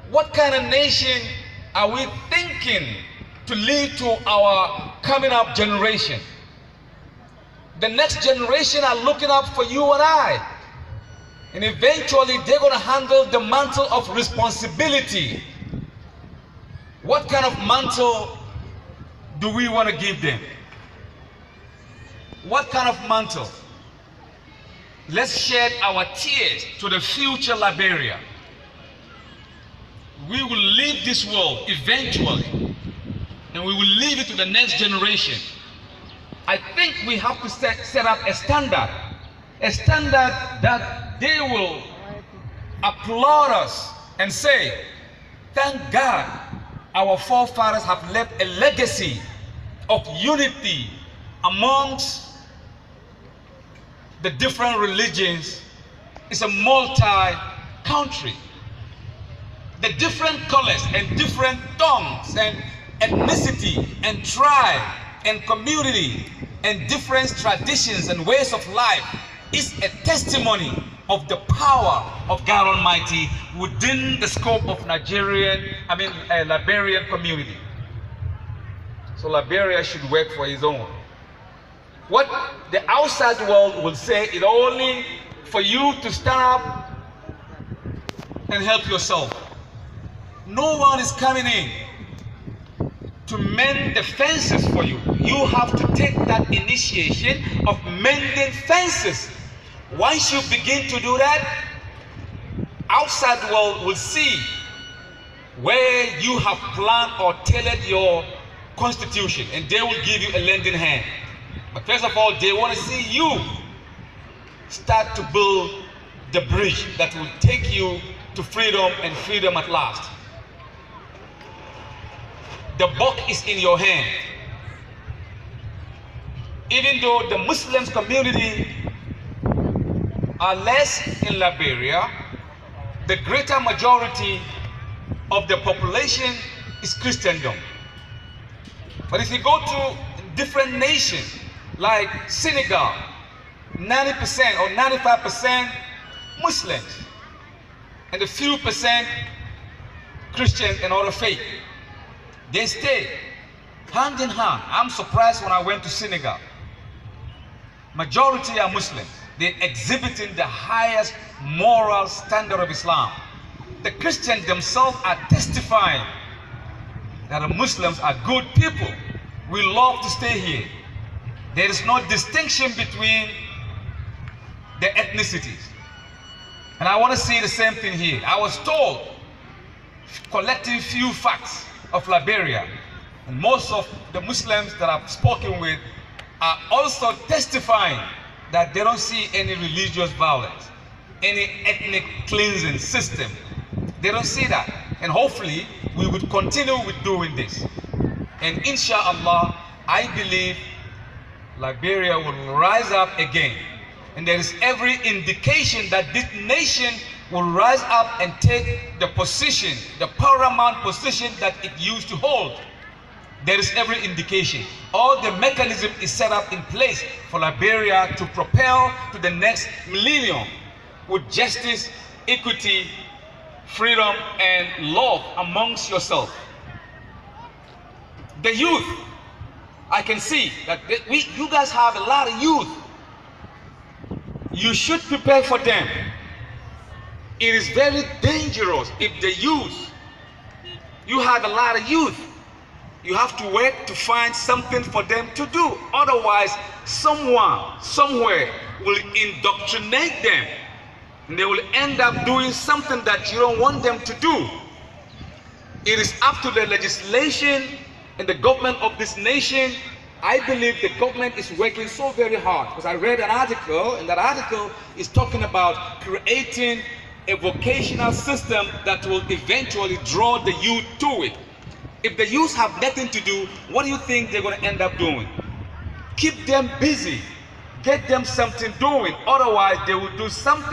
What kind of nation are we thinking to leave to our coming up generation? The next generation are looking up for you and I. And eventually they're going to handle the mantle of responsibility. What kind of mantle do we want to give them? What kind of mantle? Let's shed our tears to the future Liberia. We will leave this world eventually, and we will leave it to the next generation. I think we have to set up a standard that they will applaud us and say, thank God our forefathers have left a legacy of unity amongst the different religions. It's a multi-country. The different colors and different tongues and ethnicity and tribe and community and different traditions and ways of life is a testimony of the power of God Almighty within the scope of Liberian community. So Liberia should work for his own. What the outside world will say is only for you to stand up and help yourself. No one is coming in to mend the fences for you. You have to take that initiation of mending fences. Once you begin to do that, outside world will see where you have planned or tailored your constitution, and they will give you a lending hand. But first of all, they want to see you start to build the bridge that will take you to freedom and freedom at last. The buck is in your hand. Even though the Muslim community are less in Liberia, the greater majority of the population is Christendom. But if you go to different nations like Senegal, 90% or 95% Muslims, and a few percent Christian and other faith. They stay hand in hand. I'm surprised when I went to Senegal. Majority are Muslims. They're exhibiting the highest moral standard of Islam. The Christians themselves are testifying that the Muslims are good people. We love to stay here. There is no distinction between the ethnicities. And I want to see the same thing here. I was told, collecting few facts of Liberia, and most of the Muslims that I've spoken with are also testifying that they don't see any religious violence, any ethnic cleansing system. They don't see that. And hopefully we would continue with doing this. And inshallah, I believe Liberia will rise up again. And there is every indication that this nation will rise up and take the position, the paramount position that it used to hold. There is every indication. All the mechanism is set up in place for Liberia to propel to the next millennium with justice, equity, freedom, and love amongst yourself. The youth, I can see that you guys have a lot of youth. You should prepare for them. It is very dangerous if the youth, you have a lot of youth, you have to work to find something for them to do. Otherwise, someone, somewhere will indoctrinate them, and they will end up doing something that you don't want them to do. It is up to the legislation and the government of this nation. I believe the government is working so very hard, because I read an article, and that article is talking about creating a vocational system that will eventually draw the youth to it. If the youth have nothing to do, what do you think they're going to end up doing? Keep them busy, get them something doing, otherwise they will do something